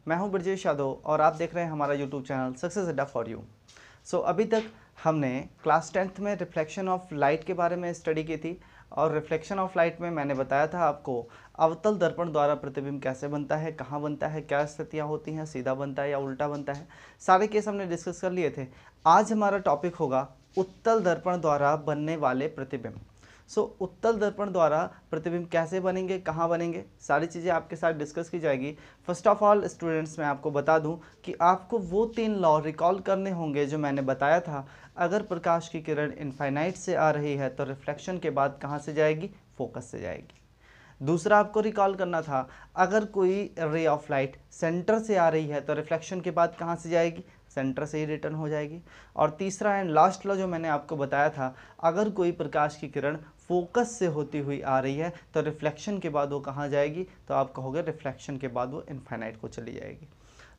मैं हूं ब्रजेश यादव और आप देख रहे हैं हमारा यूट्यूब चैनल सक्सेस अड्डा फॉर यू। अभी तक हमने क्लास 10th में रिफ्लेक्शन ऑफ लाइट के बारे में स्टडी की थी और रिफ्लेक्शन ऑफ लाइट में मैंने बताया था आपको अवतल दर्पण द्वारा प्रतिबिंब कैसे बनता है, कहाँ बनता है, क्या स्थितियाँ होती हैं, सीधा बनता है या उल्टा बनता है, सारे केस हमने डिस्कस कर लिए थे। आज हमारा टॉपिक होगा उत्तल दर्पण द्वारा बनने वाले प्रतिबिंब। उत्तल दर्पण द्वारा प्रतिबिंब कैसे बनेंगे, कहाँ बनेंगे, सारी चीज़ें आपके साथ डिस्कस की जाएगी। फर्स्ट ऑफ ऑल स्टूडेंट्स, मैं आपको बता दूं कि आपको वो 3 लॉ रिकॉल करने होंगे जो मैंने बताया था। अगर प्रकाश की किरण इनफाइनाइट से आ रही है तो रिफ्लेक्शन के बाद कहाँ से जाएगी, फोकस से जाएगी। दूसरा आपको रिकॉल करना था, अगर कोई रे ऑफ लाइट सेंटर से आ रही है तो रिफ्लेक्शन के बाद कहाँ से जाएगी, सेंटर से ही रिटर्न हो जाएगी। और तीसरा एंड लास्ट लॉ जो मैंने आपको बताया था, अगर कोई प्रकाश की किरण फोकस से होती हुई आ रही है तो रिफ्लेक्शन के बाद वो कहाँ जाएगी, तो आप कहोगे रिफ्लेक्शन के बाद वो इनफाइनाइट को चली जाएगी।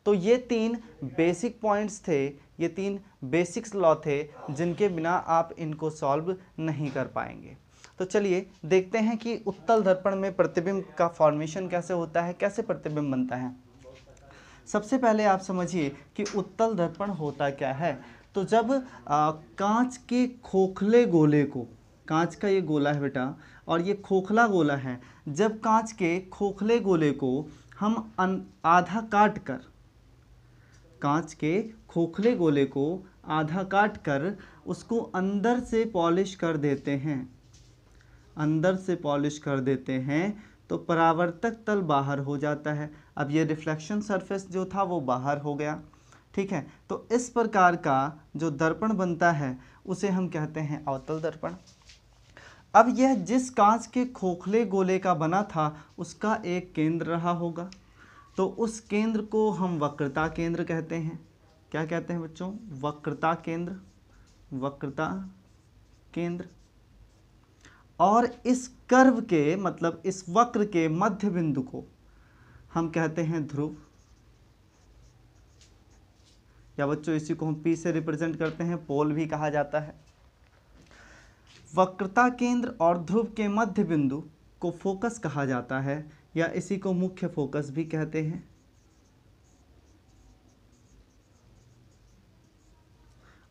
तो ये 3 बेसिक पॉइंट्स थे, ये 3 बेसिक्स लॉ थे जिनके बिना आप इनको सॉल्व नहीं कर पाएंगे। तो चलिए देखते हैं कि उत्तल दर्पण में प्रतिबिंब का फॉर्मेशन कैसे होता है, कैसे प्रतिबिंब बनता है। सबसे पहले आप समझिए कि उत्तल दर्पण होता क्या है। तो जब कांच के खोखले गोले को, कांच का ये गोला है बेटा और ये खोखला गोला है, जब कांच के खोखले गोले को हम आधा काट कर, कांच के खोखले गोले को आधा काट कर उसको अंदर से पॉलिश कर देते हैं, अंदर से पॉलिश कर देते हैं तो परावर्तक तल बाहर हो जाता है। अब ये रिफ्लेक्शन सरफेस जो था वो बाहर हो गया, ठीक है। तो इस प्रकार का जो दर्पण बनता है उसे हम कहते हैं अवतल दर्पण। अब यह जिस कांच के खोखले गोले का बना था उसका एक केंद्र रहा होगा, तो उस केंद्र को हम वक्रता केंद्र कहते हैं। क्या कहते हैं बच्चों, वक्रता केंद्र, वक्रता केंद्र। और इस कर्व के, मतलब इस वक्र के मध्य बिंदु को हम कहते हैं ध्रुव, या बच्चों इसी को हम P से रिप्रेजेंट करते हैं, पोल भी कहा जाता है। वक्रता केंद्र और ध्रुव के मध्य बिंदु को फोकस कहा जाता है, या इसी को मुख्य फोकस भी कहते हैं।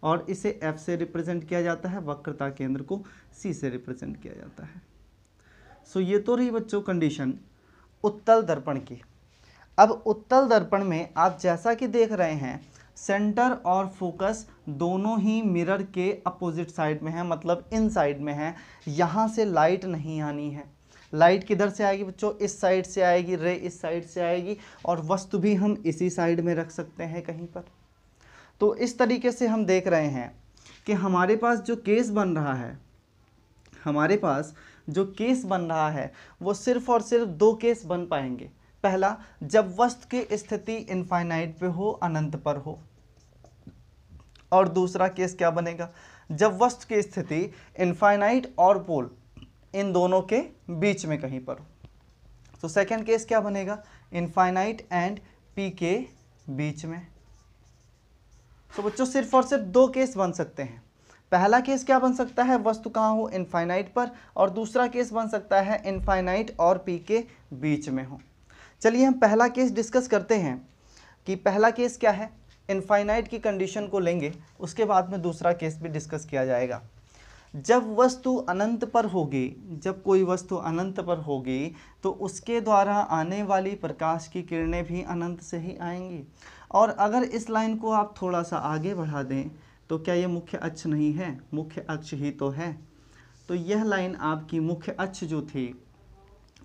और इसे F से रिप्रेजेंट किया जाता है, वक्रता केंद्र को C से रिप्रेजेंट किया जाता है। ये तो रही बच्चों कंडीशन उत्तल दर्पण की। अब उत्तल दर्पण में आप जैसा कि देख रहे हैं, सेंटर और फोकस दोनों ही मिरर के अपोजिट साइड में है, मतलब इन साइड में है। यहाँ से लाइट नहीं आनी है। लाइट किधर से आएगी बच्चों, इस साइड से आएगी, रे इस साइड से आएगी, और वस्तु भी हम इसी साइड में रख सकते हैं कहीं पर। तो इस तरीके से हम देख रहे हैं कि हमारे पास जो केस बन रहा है, हमारे पास जो केस बन रहा है वो सिर्फ और सिर्फ 2 केस बन पाएंगे। पहला, जब वस्तु की स्थिति इनफाइनाइट पे हो, अनंत पर हो। और दूसरा केस क्या बनेगा, जब वस्तु की स्थिति इनफाइनाइट और पोल इन दोनों के बीच में कहीं पर हो। तो सेकंड केस क्या बनेगा, इनफाइनाइट एंड P के बीच में। तो बच्चों सिर्फ और सिर्फ 2 केस बन सकते हैं। पहला केस क्या बन सकता है, वस्तु कहाँ हो, इनफाइनाइट पर, और दूसरा केस बन सकता है इनफाइनाइट और P के बीच में हो। चलिए हम पहला केस डिस्कस करते हैं कि पहला केस क्या है। इनफाइनाइट की कंडीशन को लेंगे, उसके बाद में दूसरा केस भी डिस्कस किया जाएगा। जब वस्तु अनंत पर होगी, जब कोई वस्तु अनंत पर होगी तो उसके द्वारा आने वाली प्रकाश की किरणें भी अनंत से ही आएंगी। और अगर इस लाइन को आप थोड़ा सा आगे बढ़ा दें तो क्या ये मुख्य अक्ष नहीं है, मुख्य अक्ष ही तो है। तो यह लाइन आपकी मुख्य अक्ष जो थी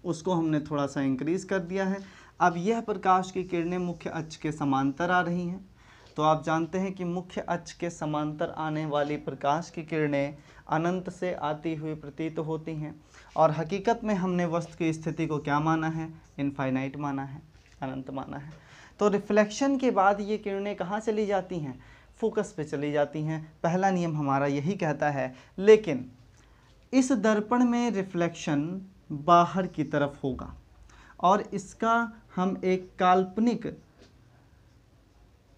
उसको हमने थोड़ा सा इंक्रीज कर दिया है। अब यह प्रकाश की किरणें मुख्य अक्ष के समांतर आ रही हैं। तो आप जानते हैं कि मुख्य अक्ष के समांतर आने वाली प्रकाश की किरणें अनंत से आती हुई प्रतीत होती हैं। और हकीकत में हमने वस्तु की स्थिति को क्या माना है, इनफाइनाइट माना है, अनंत माना है। तो रिफ्लेक्शन के बाद ये किरणें कहाँ चली जाती हैं, फोकस पे चली जाती हैं। पहला नियम हमारा यही कहता है। लेकिन इस दर्पण में रिफ्लेक्शन बाहर की तरफ होगा और इसका हम एक काल्पनिक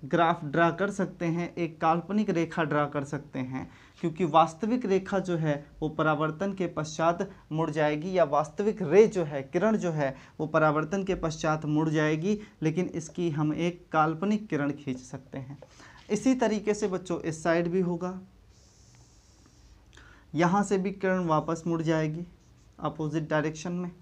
ग्राफ ड्रा कर सकते हैं, एक काल्पनिक रेखा ड्रा कर सकते हैं, क्योंकि वास्तविक रेखा जो है वो परावर्तन के पश्चात मुड़ जाएगी, या वास्तविक रे जो है, किरण जो है वो परावर्तन के पश्चात मुड़ जाएगी, लेकिन इसकी हम एक काल्पनिक किरण खींच सकते हैं। इसी तरीके से बच्चों इस साइड भी होगा, यहाँ से भी किरण वापस मुड़ जाएगी अपोजिट डायरेक्शन में,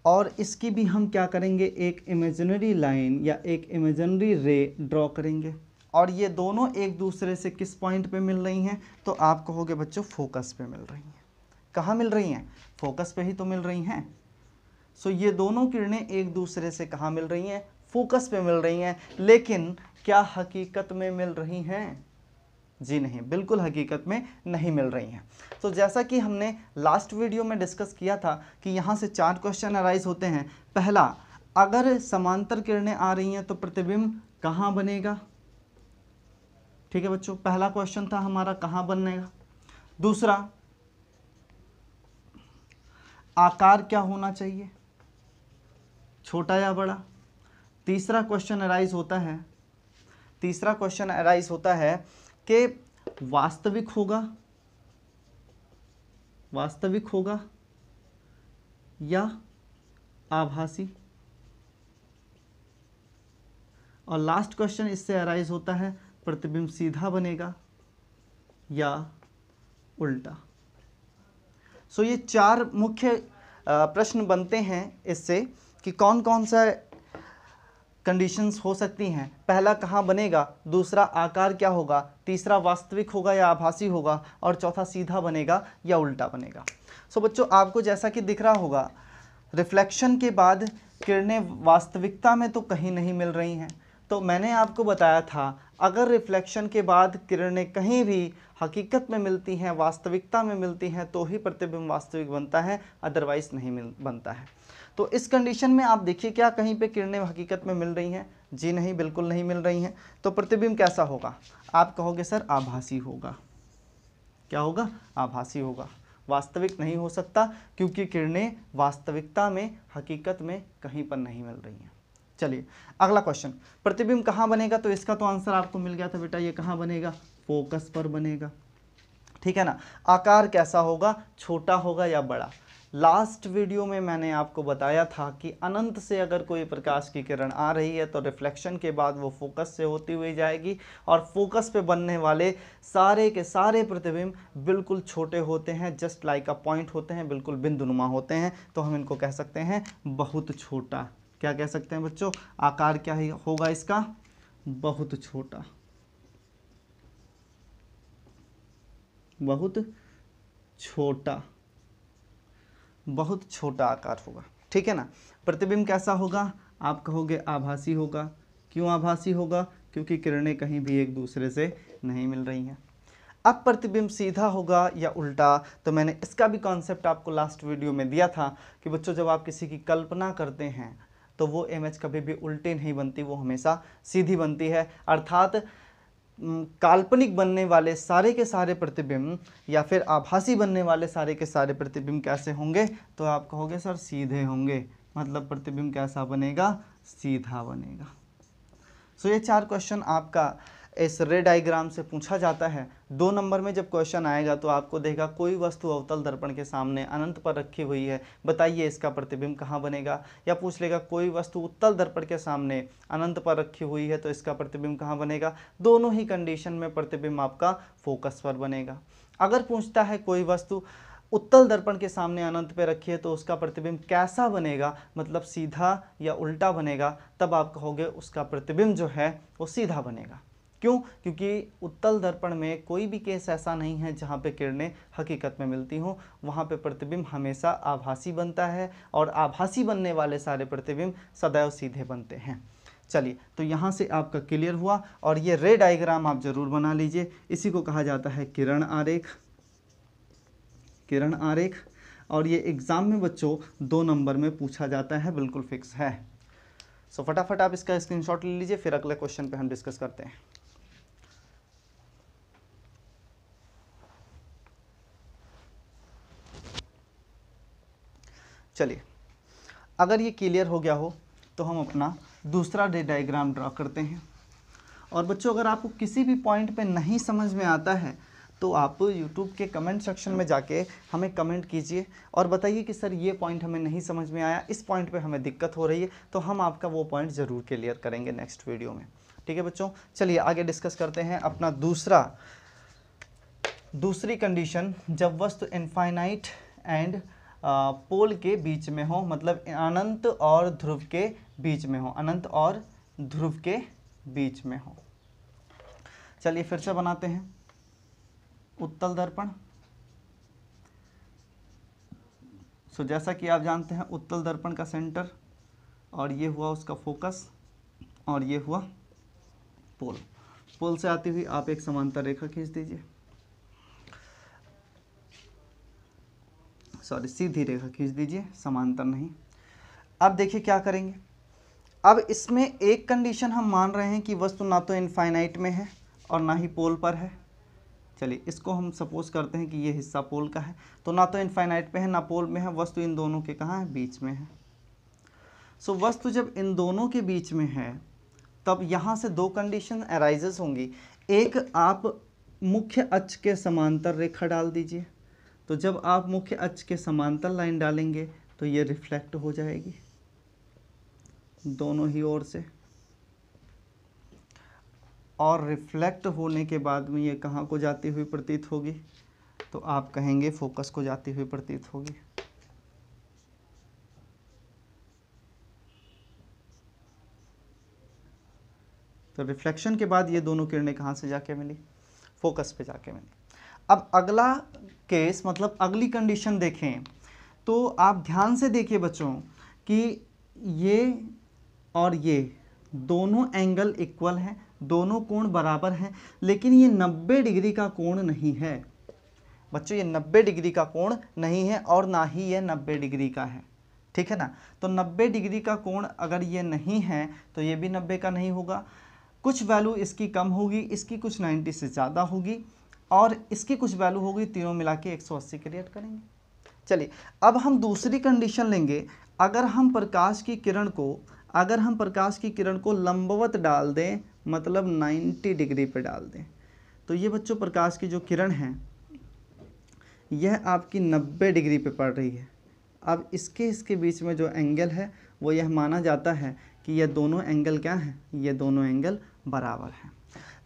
और इसकी भी हम क्या करेंगे, एक इमेजिनरी लाइन या एक इमेजिनरी रे ड्रॉ करेंगे, और ये दोनों एक दूसरे से किस पॉइंट पे मिल रही हैं, तो आप कहोगे बच्चों फोकस पे मिल रही हैं। कहाँ मिल रही हैं, फोकस पे ही तो मिल रही हैं। सो ये दोनों किरणें एक दूसरे से कहाँ मिल रही हैं, फोकस पे मिल रही हैं, लेकिन क्या हकीकत में मिल रही हैं, जी नहीं, बिल्कुल हकीकत में नहीं मिल रही हैं। तो जैसा कि हमने लास्ट वीडियो में डिस्कस किया था कि यहाँ से 4 क्वेश्चन अराइज होते हैं। पहला, अगर समांतर किरणें आ रही हैं तो प्रतिबिंब कहाँ बनेगा, ठीक है बच्चों, पहला क्वेश्चन था हमारा, कहाँ बनेगा। दूसरा, आकार क्या होना चाहिए, छोटा या बड़ा। तीसरा क्वेश्चन अराइज होता है कि वास्तविक होगा या आभासी। और लास्ट क्वेश्चन इससे अराइज होता है, प्रतिबिंब सीधा बनेगा या उल्टा। सो ये 4 मुख्य प्रश्न बनते हैं इससे कि कौन कौन सा कंडीशंस हो सकती हैं। पहला, कहाँ बनेगा। दूसरा, आकार क्या होगा। तीसरा, वास्तविक होगा या आभासी होगा। और चौथा, सीधा बनेगा या उल्टा बनेगा। सो बच्चों, आपको जैसा कि दिख रहा होगा, रिफ्लेक्शन के बाद किरणें वास्तविकता में तो कहीं नहीं मिल रही हैं। तो मैंने आपको बताया था, अगर रिफ्लेक्शन के बाद किरणें कहीं भी हकीकत में मिलती हैं, वास्तविकता में मिलती हैं, तो ही प्रतिबिंब वास्तविक बनता है, अदरवाइज नहीं बनता है। तो इस कंडीशन में आप देखिए, क्या कहीं पे किरणें हकीकत में मिल रही हैं, जी नहीं, बिल्कुल नहीं मिल रही हैं। तो प्रतिबिंब कैसा होगा, आप कहोगे सर आभासी होगा। क्या होगा, आभासी होगा, वास्तविक नहीं हो सकता, क्योंकि किरणें वास्तविकता में, हकीकत में कहीं पर नहीं मिल रही हैं। चलिए अगला क्वेश्चन, प्रतिबिंब कहाँ बनेगा। तो इसका तो आंसर आपको मिल गया था बेटा, ये कहाँ बनेगा, फोकस पर बनेगा, ठीक है ना। आकार कैसा होगा, छोटा होगा या बड़ा। लास्ट वीडियो में मैंने आपको बताया था कि अनंत से अगर कोई प्रकाश की किरण आ रही है तो रिफ्लेक्शन के बाद वो फोकस से होती हुई जाएगी, और फोकस पे बनने वाले सारे के सारे प्रतिबिंब बिल्कुल छोटे होते हैं, जस्ट लाइक अ पॉइंट होते हैं, बिल्कुल बिंदुनुमा होते हैं। तो हम इनको कह सकते हैं बहुत छोटा। क्या कह सकते हैं बच्चों, आकार क्या होगा इसका, बहुत छोटा, बहुत छोटा आकार होगा, ठीक है ना। प्रतिबिंब कैसा होगा, आप कहोगे आभासी होगा। क्यों आभासी होगा, क्योंकि किरणें कहीं भी एक दूसरे से नहीं मिल रही हैं। अब प्रतिबिंब सीधा होगा या उल्टा, तो मैंने इसका भी कॉन्सेप्ट आपको लास्ट वीडियो में दिया था कि बच्चों, जब आप किसी की कल्पना करते हैं तो वो इमेज कभी भी उल्टी नहीं बनती, वो हमेशा सीधी बनती है। अर्थात काल्पनिक बनने वाले सारे के सारे प्रतिबिंब या फिर आभासी बनने वाले सारे के सारे प्रतिबिंब कैसे होंगे, तो आप कहोगे सर सीधे होंगे। मतलब प्रतिबिंब कैसा बनेगा, सीधा बनेगा। सो ये 4 क्वेश्चन आपका इस रे डायग्राम से पूछा जाता है। 2 नंबर में जब क्वेश्चन आएगा तो आपको देगा, कोई वस्तु अवतल दर्पण के सामने अनंत पर रखी हुई है, बताइए इसका प्रतिबिंब कहाँ बनेगा। या पूछ लेगा, कोई वस्तु उत्तल दर्पण के सामने अनंत पर रखी हुई है, तो इसका प्रतिबिंब कहाँ बनेगा। दोनों ही कंडीशन में प्रतिबिंब आपका फोकस पर बनेगा। अगर पूछता है कोई वस्तु उत्तल दर्पण के सामने अनंत पे रखी है, तो उसका प्रतिबिंब कैसा बनेगा, मतलब सीधा या उल्टा बनेगा, तब आप कहोगे उसका प्रतिबिंब जो है वो सीधा बनेगा। क्यों, क्योंकि उत्तल दर्पण में कोई भी केस ऐसा नहीं है जहाँ पे किरणें हकीकत में मिलती हों, वहाँ पे प्रतिबिंब हमेशा आभासी बनता है, और आभासी बनने वाले सारे प्रतिबिंब सदैव सीधे बनते हैं। चलिए, तो यहाँ से आपका क्लियर हुआ, और ये रे डायग्राम आप जरूर बना लीजिए। इसी को कहा जाता है किरण आरेख, किरण आरेख। और ये एग्ज़ाम में बच्चों 2 नंबर में पूछा जाता है, बिल्कुल फिक्स है। सो फटाफट आप इसका स्क्रीनशॉट ले लीजिए, फिर अगले क्वेश्चन पे हम डिस्कस करते हैं। चलिए, अगर ये क्लियर हो गया हो तो हम अपना दूसरा रे डायग्राम ड्रा करते हैं। और बच्चों अगर आपको किसी भी पॉइंट पे नहीं समझ में आता है तो आप YouTube के कमेंट सेक्शन में जाके हमें कमेंट कीजिए और बताइए कि सर ये पॉइंट हमें नहीं समझ में आया, इस पॉइंट पे हमें दिक्कत हो रही है, तो हम आपका वो पॉइंट ज़रूर क्लियर करेंगे नेक्स्ट वीडियो में। ठीक है बच्चों, चलिए आगे डिस्कस करते हैं अपना दूसरी कंडीशन, जब वस्तु इनफाइनाइट एंड पोल के बीच में हो, मतलब अनंत और ध्रुव के बीच में हो, अनंत और ध्रुव के बीच में हो। चलिए फिर से बनाते हैं उत्तल दर्पण। सो जैसा कि आप जानते हैं उत्तल दर्पण का सेंटर, और ये हुआ उसका फोकस, और ये हुआ पोल। पोल से आती हुई आप एक समांतर रेखा खींच दीजिए, सॉरी सीधी रेखा खींच दीजिए, समांतर नहीं। अब देखिए क्या करेंगे। अब इसमें एक कंडीशन हम मान रहे हैं कि वस्तु ना तो इनफाइनाइट में है और ना ही पोल पर है। चलिए इसको हम सपोज करते हैं कि ये हिस्सा पोल का है, तो ना तो इनफाइनाइट पे है ना पोल में है, वस्तु इन दोनों के कहाँ है, बीच में है। सो वस्तु जब इन दोनों के बीच में है तब यहाँ से दो कंडीशन अराइजेस होंगी। एक, आप मुख्य अक्ष के समांतर रेखा डाल दीजिए, तो जब आप मुख्य अक्ष के समांतर लाइन डालेंगे तो ये रिफ्लेक्ट हो जाएगी दोनों ही ओर से, और रिफ्लेक्ट होने के बाद में ये कहाँ को जाती हुई प्रतीत होगी, तो आप कहेंगे फोकस को जाती हुई प्रतीत होगी। तो रिफ्लेक्शन के बाद ये दोनों किरणें कहाँ से जाके मिली, फोकस पे जाके मिली। अब अगला केस, मतलब अगली कंडीशन देखें तो आप ध्यान से देखिए बच्चों कि ये और ये दोनों एंगल इक्वल हैं, दोनों कोण बराबर हैं, लेकिन ये 90 डिग्री का कोण नहीं है बच्चों, ये 90 डिग्री का कोण नहीं है और ना ही ये 90 डिग्री का है। ठीक है ना, तो 90 डिग्री का कोण अगर ये नहीं है तो ये भी 90 का नहीं होगा, कुछ वैल्यू इसकी कम होगी, इसकी कुछ 90 से ज़्यादा होगी और इसकी कुछ वैल्यू होगी, तीनों मिला के 180 क्रिएट करेंगे। चलिए अब हम दूसरी कंडीशन लेंगे। अगर हम प्रकाश की किरण को लंबवत डाल दें, मतलब 90 डिग्री पे डाल दें, तो ये बच्चों प्रकाश की जो किरण है यह आपकी 90 डिग्री पे पड़ रही है। अब इसके बीच में जो एंगल है वो यह माना जाता है कि ये दोनों एंगल क्या हैं, ये दोनों एंगल बराबर हैं।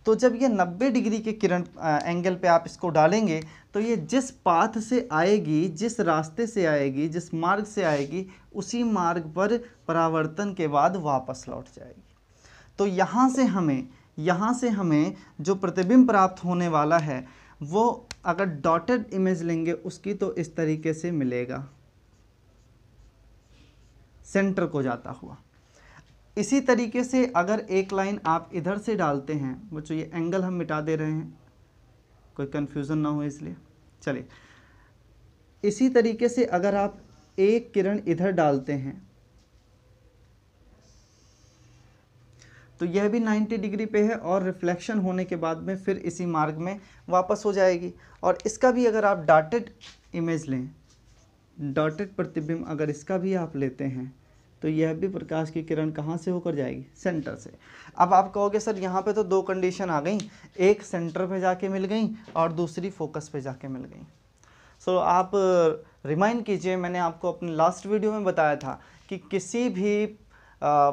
तो जब ये 90 डिग्री के किरण एंगल पे आप इसको डालेंगे तो ये जिस पाथ से आएगी, जिस रास्ते से आएगी, जिस मार्ग से आएगी, उसी मार्ग पर परावर्तन के बाद वापस लौट जाएगी। तो यहाँ से हमें जो प्रतिबिंब प्राप्त होने वाला है वो अगर डॉटेड इमेज लेंगे उसकी तो इस तरीके से मिलेगा, सेंटर को जाता हुआ। इसी तरीके से अगर एक लाइन आप इधर से डालते हैं, बच्चों ये एंगल हम मिटा दे रहे हैं, कोई कन्फ्यूज़न ना हो इसलिए। चलिए इसी तरीके से अगर आप एक किरण इधर डालते हैं तो यह भी 90 डिग्री पे है और रिफ्लेक्शन होने के बाद में फिर इसी मार्ग में वापस हो जाएगी। और इसका भी अगर आप डॉटेड इमेज लें, डॉटेड प्रतिबिंब अगर इसका भी आप लेते हैं तो यह भी प्रकाश की किरण कहाँ से होकर जाएगी, सेंटर से। अब आप कहोगे सर यहाँ पे तो दो कंडीशन आ गई, एक सेंटर पे जाके मिल गई और दूसरी फोकस पे जाके मिल गई। सो आप रिमाइंड कीजिए, मैंने आपको अपने लास्ट वीडियो में बताया था कि किसी भी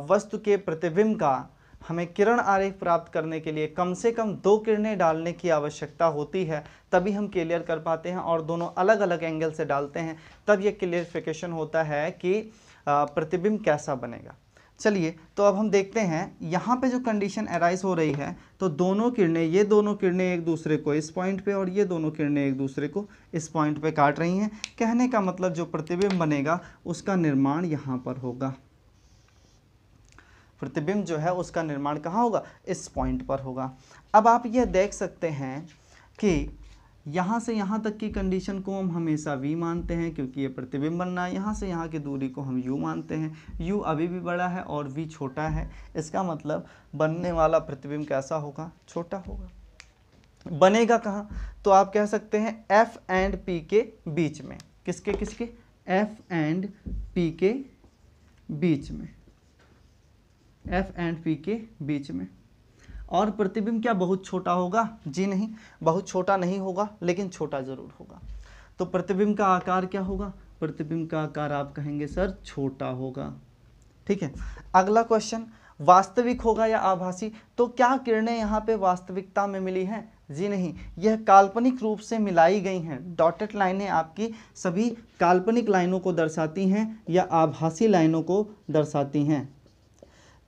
वस्तु के प्रतिबिंब का हमें किरण आरेख प्राप्त करने के लिए कम से कम 2 किरणें डालने की आवश्यकता होती है, तभी हम क्लियर कर पाते हैं। और दोनों अलग अलग एंगल से डालते हैं तब ये क्लियरिफिकेशन होता है कि प्रतिबिंब कैसा बनेगा। चलिए तो अब हम देखते हैं यहाँ पे जो कंडीशन अराइज हो रही है, तो दोनों किरणें, ये दोनों किरणें एक दूसरे को इस पॉइंट पे और ये दोनों किरणें एक दूसरे को इस पॉइंट पे काट रही हैं। कहने का मतलब जो प्रतिबिंब बनेगा उसका निर्माण यहाँ पर होगा। प्रतिबिंब जो है उसका निर्माण कहाँ होगा, इस पॉइंट पर होगा। अब आप यह देख सकते हैं कि यहाँ से यहाँ तक की कंडीशन को हम हमेशा v मानते हैं क्योंकि ये प्रतिबिंब बनना है। यहाँ से यहाँ की दूरी को हम u मानते हैं, u अभी भी बड़ा है और v छोटा है। इसका मतलब बनने वाला प्रतिबिंब कैसा होगा, छोटा होगा। बनेगा कहाँ, तो आप कह सकते हैं f एंड p के बीच में। किसके किसके, f एंड p के बीच में, f एंड p के बीच में। और प्रतिबिंब क्या बहुत छोटा होगा? जी नहीं, बहुत छोटा नहीं होगा, लेकिन छोटा जरूर होगा। तो प्रतिबिंब का आकार क्या होगा? प्रतिबिंब का आकार आप कहेंगे सर छोटा होगा। ठीक है, अगला क्वेश्चन, वास्तविक होगा या आभासी? तो क्या किरणें यहाँ पे वास्तविकता में मिली हैं? जी नहीं, यह काल्पनिक रूप से मिलाई गई हैं। डॉटेड लाइनें आपकी सभी काल्पनिक लाइनों को दर्शाती हैं या आभासी लाइनों को दर्शाती हैं।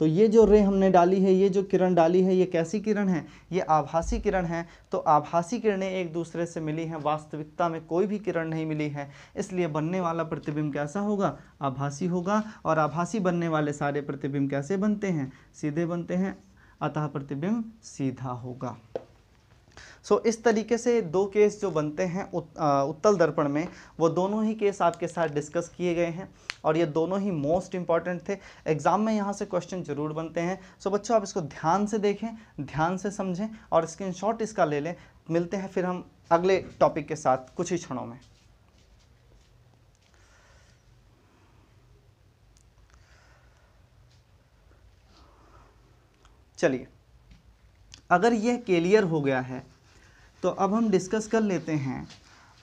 तो ये जो रे हमने डाली है, ये जो किरण डाली है, ये कैसी किरण है? ये आभासी किरण है। तो आभासी किरणें एक दूसरे से मिली हैं, वास्तविकता में कोई भी किरण नहीं मिली है, इसलिए बनने वाला प्रतिबिंब कैसा होगा? आभासी होगा। और आभासी बनने वाले सारे प्रतिबिंब कैसे बनते हैं? सीधे बनते हैं, अतः प्रतिबिंब सीधा होगा। सो इस तरीके से दो केस जो बनते हैं उत्तल दर्पण में, वो दोनों ही केस आपके साथ डिस्कस किए गए हैं और ये दोनों ही मोस्ट इंपॉर्टेंट थे। एग्जाम में यहाँ से क्वेश्चन जरूर बनते हैं। सो बच्चों, आप इसको ध्यान से देखें, ध्यान से समझें और स्क्रीनशॉट इसका ले लें। मिलते हैं फिर हम अगले टॉपिक के साथ कुछ ही क्षणों में। चलिए, अगर यह क्लियर हो गया है तो अब हम डिस्कस कर लेते हैं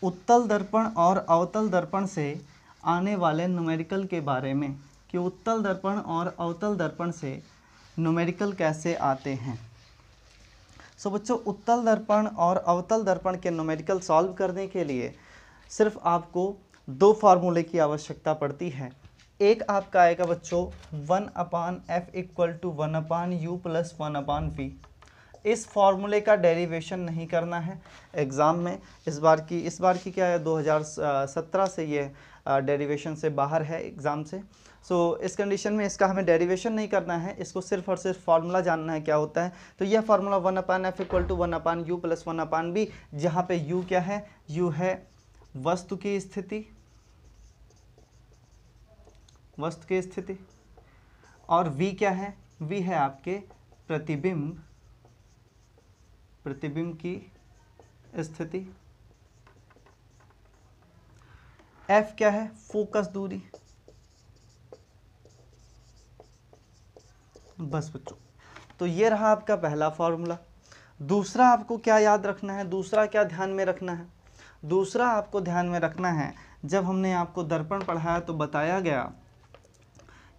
उत्तल दर्पण और अवतल दर्पण से आने वाले न्यूमेरिकल के बारे में, कि उत्तल दर्पण और अवतल दर्पण से न्यूमेरिकल कैसे आते हैं। सो बच्चों, उत्तल दर्पण और अवतल दर्पण के न्यूमेरिकल सॉल्व करने के लिए सिर्फ आपको दो फार्मूले की आवश्यकता पड़ती है। एक आपका आएगा बच्चों 1/f = 1/u + 1/v। इस फॉर्मूले का डेरिवेशन नहीं करना है एग्ज़ाम में। इस बार की क्या है, 2017 से ये डेरिवेशन से बाहर है एग्ज़ाम से। सो इस कंडीशन में इसका हमें डेरिवेशन नहीं करना है, इसको सिर्फ और सिर्फ फार्मूला जानना है क्या होता है। तो यह फार्मूला 1/f = 1/u + 1/v, जहाँ पे u क्या है? u है वस्तु की स्थिति, और v क्या है? v है आपके प्रतिबिंब की स्थिति। f क्या है? फोकस दूरी। बस बच्चों, तो ये रहा आपका पहला फॉर्मूला। दूसरा आपको क्या याद रखना है? दूसरा क्या ध्यान में रखना है? दूसरा आपको ध्यान में रखना है, जब हमने आपको दर्पण पढ़ाया तो बताया गया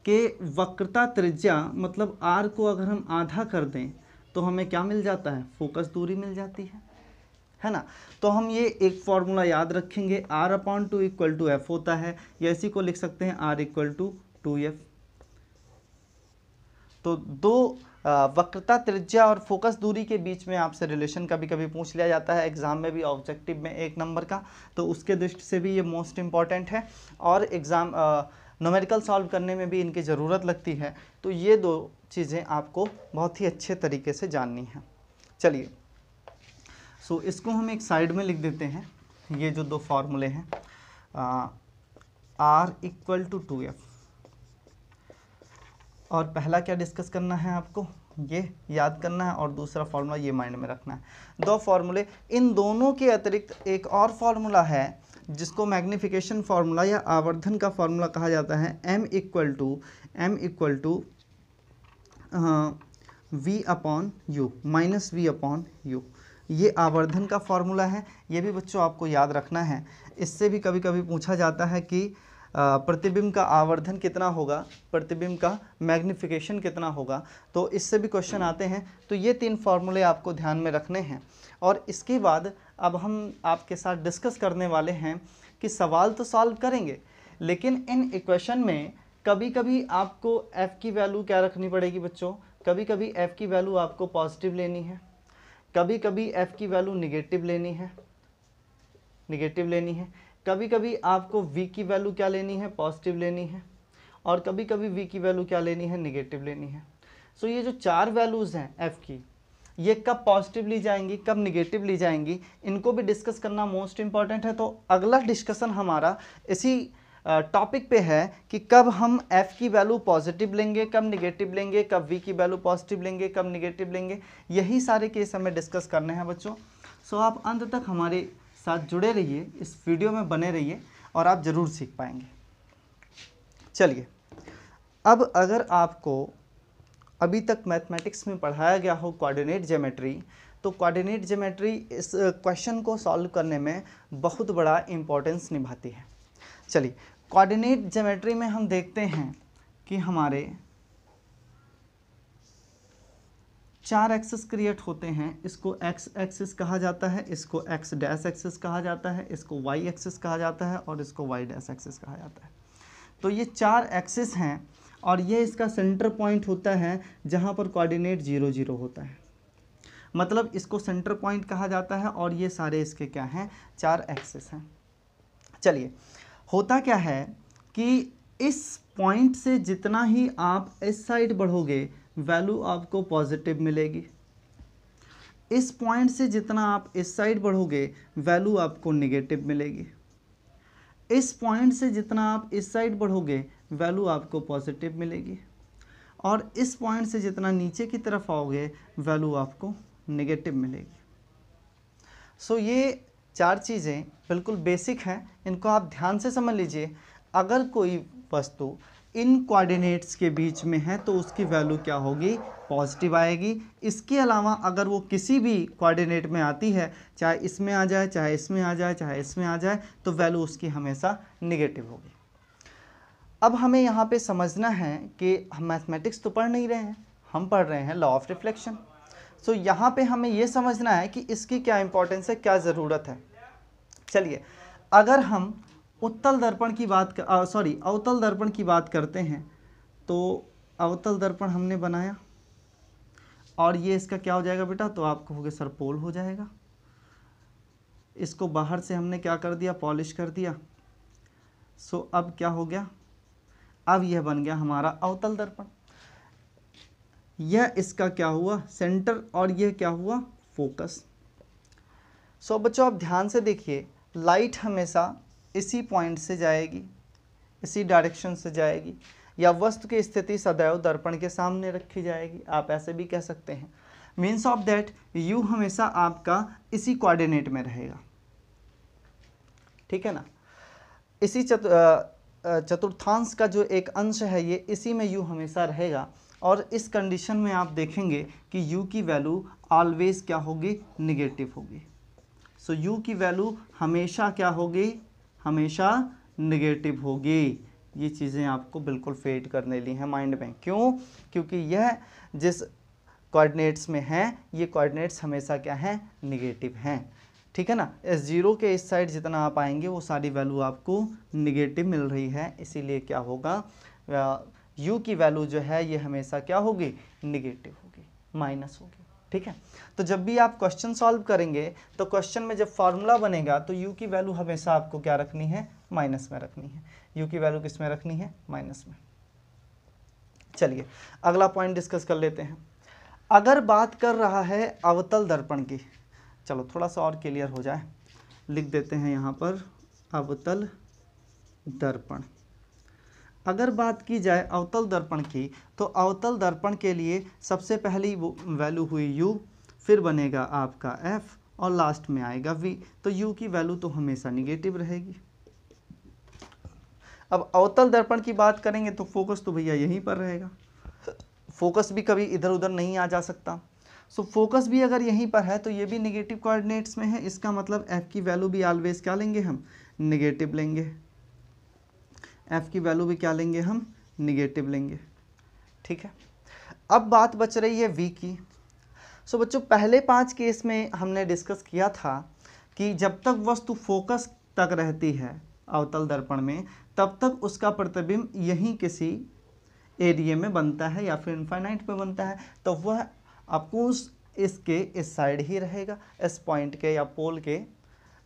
कि वक्रता त्रिज्या मतलब r को अगर हम आधा कर दें तो हमें क्या मिल जाता है? फोकस दूरी मिल जाती है ना। तो हम ये एक फॉर्मूला याद रखेंगे, r/2 = f होता है, या इसी को लिख सकते हैं r = 2f। तो दो वक्रता त्रिज्या और फोकस दूरी के बीच में आपसे रिलेशन कभी कभी पूछ लिया जाता है एग्जाम में भी, ऑब्जेक्टिव में 1 नंबर का, तो उसके दृष्टि से भी ये मोस्ट इंपॉर्टेंट है और एग्जाम न्यूमेरिकल सॉल्व करने में भी इनकी ज़रूरत लगती है। तो ये दो चीज़ें आपको बहुत ही अच्छे तरीके से जाननी है। चलिए, सो इसको हम एक साइड में लिख देते हैं, ये जो दो फार्मूले हैं, r = 2f। और पहला क्या डिस्कस करना है आपको? ये याद करना है, और दूसरा फार्मूला ये माइंड में रखना है। दो फार्मूले, इन दोनों के अतिरिक्त एक और फार्मूला है जिसको मैग्नीफिकेशन फार्मूला या आवर्धन का फार्मूला कहा जाता है, m = v/u -v/u। ये आवर्धन का फार्मूला है, ये भी बच्चों आपको याद रखना है। इससे भी कभी कभी पूछा जाता है कि प्रतिबिंब का आवर्धन कितना होगा, प्रतिबिंब का मैग्नीफिकेशन कितना होगा, तो इससे भी क्वेश्चन आते हैं। तो ये 3 फार्मूले आपको ध्यान में रखने हैं। और इसके बाद अब हम आपके साथ डिस्कस करने वाले हैं कि सवाल तो सॉल्व करेंगे, लेकिन इन इक्वेशन में कभी कभी आपको f की वैल्यू क्या रखनी पड़ेगी बच्चों? कभी कभी f की वैल्यू आपको पॉजिटिव लेनी है, कभी कभी f की वैल्यू निगेटिव लेनी है, कभी कभी आपको v की वैल्यू क्या लेनी है? पॉजिटिव लेनी है, और कभी कभी v की वैल्यू क्या लेनी है? निगेटिव लेनी है। सो ये जो 4 वैल्यूज़ हैं f की, ये कब पॉजिटिव ली जाएंगी, कब निगेटिव ली जाएंगी, इनको भी डिस्कस करना मोस्ट इंपॉर्टेंट है। तो अगला डिस्कशन हमारा इसी टॉपिक पे है कि कब हम f की वैल्यू पॉजिटिव लेंगे, कब निगेटिव लेंगे, कब v की वैल्यू पॉजिटिव लेंगे, कब निगेटिव लेंगे। यही सारे केस हमें डिस्कस करने हैं बच्चों। सो आप अंत तक हमारे साथ जुड़े रहिए, इस वीडियो में बने रहिए और आप ज़रूर सीख पाएंगे। चलिए, अब अगर आपको अभी तक मैथमेटिक्स में पढ़ाया गया हो कोऑर्डिनेट ज्योमेट्री, तो कोऑर्डिनेट ज्योमेट्री इस क्वेश्चन को सॉल्व करने में बहुत बड़ा इम्पोर्टेंस निभाती है। चलिए, कोऑर्डिनेट ज्योमेट्री में हम देखते हैं कि हमारे 4 एक्सिस क्रिएट होते हैं। इसको एक्स एक्सिस कहा जाता है, इसको एक्स डैश एक्सिस कहा जाता है, इसको वाई एक्सिस कहा जाता है और इसको वाई डैश एक्सिस कहा जाता है। तो ये 4 एक्सिस हैं और ये इसका सेंटर पॉइंट होता है जहाँ पर कोऑर्डिनेट 0 0 होता है, मतलब इसको सेंटर पॉइंट कहा जाता है और ये सारे इसके क्या हैं, 4 एक्सिस हैं। चलिए, होता क्या है कि इस पॉइंट से जितना ही आप इस साइड बढ़ोगे वैल्यू आपको पॉजिटिव मिलेगी, इस पॉइंट से जितना आप इस साइड बढ़ोगे वैल्यू आपको नेगेटिव मिलेगी, इस पॉइंट से जितना आप इस साइड बढ़ोगे वैल्यू आपको पॉजिटिव मिलेगी, और इस पॉइंट से जितना नीचे की तरफ आओगे वैल्यू आपको नेगेटिव मिलेगी। सो ये 4 चीज़ें बिल्कुल बेसिक हैं, इनको आप ध्यान से समझ लीजिए। अगर कोई वस्तु इन कोऑर्डिनेट्स के बीच में है तो उसकी वैल्यू क्या होगी, पॉजिटिव आएगी। इसके अलावा अगर वो किसी भी कोऑर्डिनेट में आती है, चाहे इसमें आ जाए, चाहे इसमें आ जाए, चाहे इसमें आ जाए, तो वैल्यू उसकी हमेशा नेगेटिव होगी। अब हमें यहाँ पे समझना है कि हम मैथमेटिक्स तो पढ़ नहीं रहे हैं, हम पढ़ रहे हैं लॉ ऑफ रिफ्लेक्शन। सो यहाँ पे हमें ये समझना है कि इसकी क्या इंपॉर्टेंस है, क्या ज़रूरत है। चलिए, अगर हम अवतल दर्पण की बात करते हैं, तो अवतल दर्पण हमने बनाया और ये इसका क्या हो जाएगा बेटा, तो आप कहोगे सर पोल हो जाएगा। इसको बाहर से हमने क्या कर दिया, पॉलिश कर दिया। सो अब क्या हो गया, अब यह बन गया हमारा अवतल दर्पण। यह इसका क्या हुआ, सेंटर, और यह क्या हुआ, फोकस। सो बच्चों आप ध्यान से देखिए, लाइट हमेशा इसी पॉइंट से जाएगी, इसी डायरेक्शन से जाएगी, या वस्तु की स्थिति सदैव दर्पण के सामने रखी जाएगी, आप ऐसे भी कह सकते हैं। मीन्स ऑफ दैट यू हमेशा आपका इसी कोऑर्डिनेट में रहेगा, ठीक है ना। इसी चतुर्थांश का जो एक अंश है ये इसी में यू हमेशा रहेगा, और इस कंडीशन में आप देखेंगे कि u की वैल्यू ऑलवेज क्या होगी, निगेटिव होगी। सो u की वैल्यू हमेशा क्या होगी, हमेशा निगेटिव होगी। ये चीज़ें आपको बिल्कुल फेड करने ली हैं माइंड में। क्यों, क्योंकि यह जिस कोऑर्डिनेट्स में है ये कोऑर्डिनेट्स हमेशा क्या हैं, निगेटिव हैं, ठीक है ना। इस जीरो के इस साइड जितना आप आएंगे वो सारी वैल्यू आपको निगेटिव मिल रही है, इसीलिए क्या होगा, u की वैल्यू जो है ये हमेशा क्या होगी, निगेटिव होगी, माइनस होगी, ठीक है। तो जब भी आप क्वेश्चन सॉल्व करेंगे तो क्वेश्चन में जब फार्मूला बनेगा तो u की वैल्यू हमेशा आपको क्या रखनी है, माइनस में रखनी है। u की वैल्यू किस में रखनी है, माइनस में। चलिए अगला पॉइंट डिस्कस कर लेते हैं। अगर बात कर रहा है अवतल दर्पण की, चलो थोड़ा सा और क्लियर हो जाए, लिख देते हैं यहाँ पर अवतल दर्पण। अगर बात की जाए अवतल दर्पण की, तो अवतल दर्पण के लिए सबसे पहली वैल्यू हुई u, फिर बनेगा आपका f और लास्ट में आएगा v। तो u की वैल्यू तो हमेशा निगेटिव रहेगी। अब अवतल दर्पण की बात करेंगे तो फोकस तो भैया यहीं पर रहेगा, फोकस भी कभी इधर उधर नहीं आ जा सकता। सो फोकस भी अगर यहीं पर है तो ये भी निगेटिव कोऑर्डिनेट्स में है, इसका मतलब f की वैल्यू भी ऑलवेज क्या लेंगे हम, निगेटिव लेंगे। f की वैल्यू भी क्या लेंगे हम, निगेटिव लेंगे, ठीक है। अब बात बच रही है v की। सो बच्चों पहले 5 केस में हमने डिस्कस किया था कि जब तक वस्तु फोकस तक रहती है अवतल दर्पण में, तब तक उसका प्रतिबिंब यहीं किसी एरिया में बनता है या फिर इनफाइनाइट में बनता है, तो वह आपको इसके इस साइड ही रहेगा, इस पॉइंट के या पोल के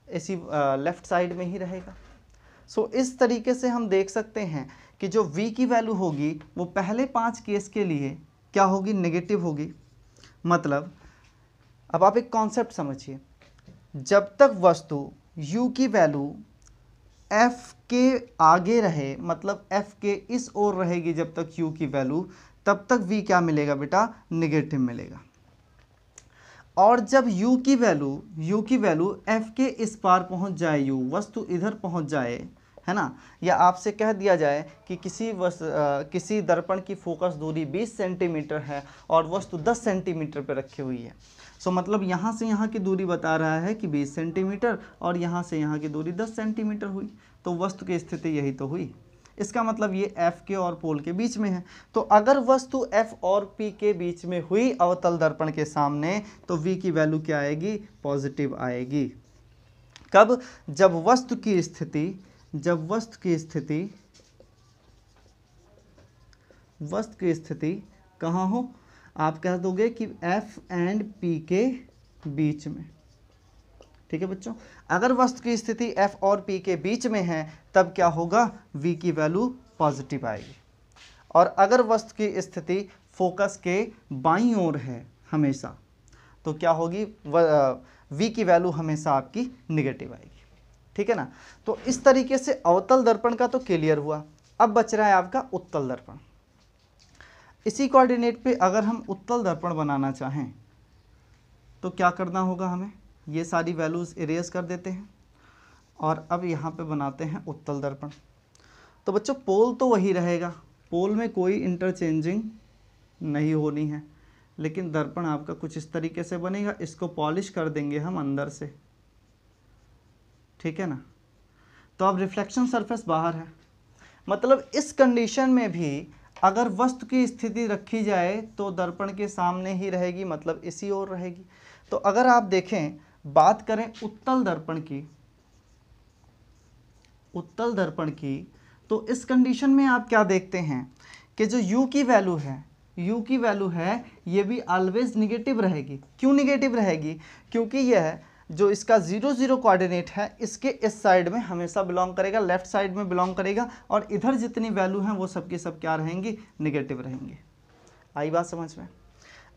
इसी लेफ्ट साइड में ही रहेगा। सो इस तरीके से हम देख सकते हैं कि जो v की वैल्यू होगी वो पहले 5 केस के लिए क्या होगी, नेगेटिव होगी। मतलब अब आप एक कॉन्सेप्ट समझिए, जब तक वस्तु u की वैल्यू f के आगे रहे, मतलब f के इस ओर रहेगी जब तक u की वैल्यू, तब तक v क्या मिलेगा बेटा, निगेटिव मिलेगा। और जब u की वैल्यू f के इस पार पहुंच जाए, वस्तु इधर पहुंच जाए, है ना, या आपसे कह दिया जाए कि किसी दर्पण की फोकस दूरी 20 सेंटीमीटर है और वस्तु 10 सेंटीमीटर पर रखी हुई है। सो मतलब यहाँ से यहाँ की दूरी बता रहा है कि 20 सेंटीमीटर और यहाँ से यहाँ की दूरी 10 सेंटीमीटर हुई, तो वस्तु की स्थिति यही तो हुई। इसका मतलब ये F के और पोल के बीच में है। तो अगर वस्तु F और P के बीच में हुई अवतल दर्पण के सामने, तो V की वैल्यू क्या आएगी? पॉजिटिव आएगी। कब? जब वस्तु की स्थिति कहाँ हो? आप कह दोगे कि F एंड P के बीच में। ठीक है बच्चों, अगर वस्तु की स्थिति F और P के बीच में है तब क्या होगा? V की वैल्यू पॉजिटिव आएगी। और अगर वस्तु की स्थिति फोकस के बाईं ओर है हमेशा, तो क्या होगी? V की वैल्यू हमेशा आपकी निगेटिव आएगी। ठीक है ना। तो इस तरीके से अवतल दर्पण का तो क्लियर हुआ। अब बच रहा है आपका उत्तल दर्पण। इसी कोऑर्डिनेट पे अगर हम उत्तल दर्पण बनाना चाहें तो क्या करना होगा हमें? ये सारी वैल्यूज़ इरेज कर देते हैं और अब यहाँ पे बनाते हैं उत्तल दर्पण। तो बच्चों पोल तो वही रहेगा, पोल में कोई इंटरचेंजिंग नहीं होनी है, लेकिन दर्पण आपका कुछ इस तरीके से बनेगा। इसको पॉलिश कर देंगे हम अंदर से। ठीक है ना। तो अब रिफ्लेक्शन सरफेस बाहर है, मतलब इस कंडीशन में भी अगर वस्तु की स्थिति रखी जाए तो दर्पण के सामने ही रहेगी, मतलब इसी ओर रहेगी। तो अगर आप देखें, बात करें उत्तल दर्पण की, तो इस कंडीशन में आप क्या देखते हैं कि जो U की वैल्यू है ये भी ऑलवेज निगेटिव रहेगी। क्यों निगेटिव रहेगी? क्योंकि यह जो इसका 0 0 कोऑर्डिनेट है इसके इस साइड में हमेशा बिलोंग करेगा, लेफ्ट साइड में बिलोंग करेगा, और इधर जितनी वैल्यू हैं वो सब की सब क्या रहेंगी? निगेटिव रहेंगी। आई बात समझ में?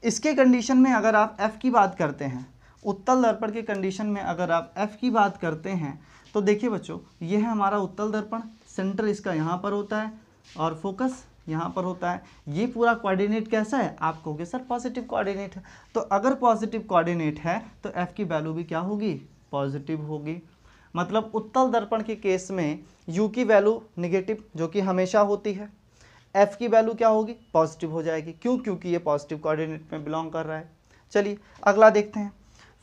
इसके कंडीशन में अगर आप F की बात करते हैं, उत्तल दर्पण के कंडीशन में अगर आप F की बात करते हैं, तो देखिए बच्चों, ये है हमारा उत्तल दर्पण। सेंटर इसका यहाँ पर होता है और फोकस यहाँ पर होता है। ये पूरा कोऑर्डिनेट कैसा है? आप कहोगे सर पॉजिटिव कोऑर्डिनेट है। तो अगर पॉजिटिव कोऑर्डिनेट है तो F की वैल्यू भी क्या होगी? पॉजिटिव होगी। मतलब उत्तल दर्पण के केस में U की वैल्यू निगेटिव, जो कि हमेशा होती है, F की वैल्यू क्या होगी? पॉजिटिव हो जाएगी। क्यों? क्योंकि ये पॉजिटिव कोऑर्डिनेट में बिलोंग कर रहा है। चलिए अगला देखते हैं।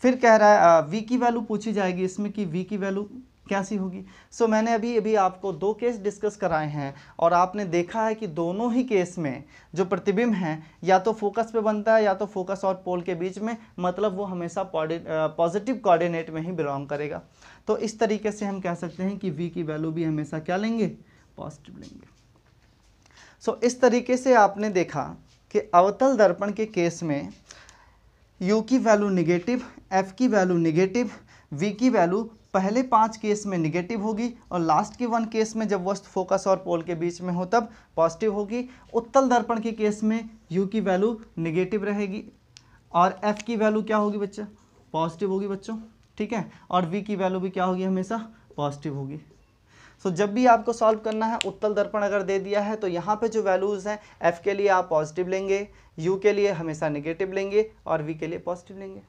फिर कह रहा है V की वैल्यू पूछी जाएगी इसमें कि V की वैल्यू कैसी होगी। सो मैंने अभी आपको 2 केस डिस्कस कराए हैं और आपने देखा है कि दोनों ही केस में जो प्रतिबिंब है या तो फोकस पे बनता है या तो फोकस और पोल के बीच में, मतलब वो हमेशा पॉजिटिव कोऑर्डिनेट में ही बिलोंग करेगा। तो इस तरीके से हम कह सकते हैं कि V की वैल्यू भी हमेशा क्या लेंगे? पॉजिटिव लेंगे। सो इस तरीके से आपने देखा कि अवतल दर्पण के केस में U की वैल्यू निगेटिव, F की वैल्यू निगेटिव, V की वैल्यू पहले 5 केस में निगेटिव होगी और लास्ट के 1 केस में जब वस्तु फोकस और पोल के बीच में हो तब पॉजिटिव होगी। उत्तल दर्पण के केस में U की वैल्यू निगेटिव रहेगी और F की वैल्यू क्या होगी बच्चा? पॉजिटिव होगी बच्चों। ठीक है। और V की वैल्यू भी क्या होगी? हमेशा पॉजिटिव होगी। सो जब भी आपको सॉल्व करना है, उत्तल दर्पण अगर दे दिया है तो यहाँ पे जो वैल्यूज़ हैं F के लिए आप पॉजिटिव लेंगे, U के लिए हमेशा निगेटिव लेंगे और V के लिए पॉजिटिव लेंगे।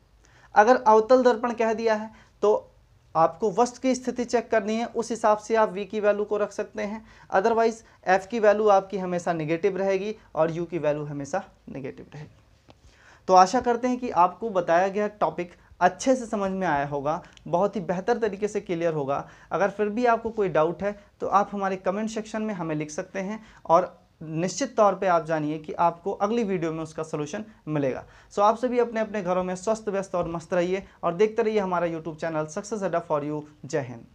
अगर अवतल दर्पण कह दिया है तो आपको वस्तु की स्थिति चेक करनी है, उस हिसाब से आप V की वैल्यू को रख सकते हैं। अदरवाइज F की वैल्यू आपकी हमेशा निगेटिव रहेगी और U की वैल्यू हमेशा निगेटिव रहेगी। तो आशा करते हैं कि आपको बताया गया टॉपिक अच्छे से समझ में आया होगा, बहुत ही बेहतर तरीके से क्लियर होगा। अगर फिर भी आपको कोई डाउट है तो आप हमारे कमेंट सेक्शन में हमें लिख सकते हैं और निश्चित तौर पे आप जानिए कि आपको अगली वीडियो में उसका सलूशन मिलेगा। सो आप सभी अपने अपने घरों में स्वस्थ व्यस्त और मस्त रहिए और देखते रहिए हमारा यूट्यूब चैनल सक्सेस अड्डा फॉर यू। जय हिंद।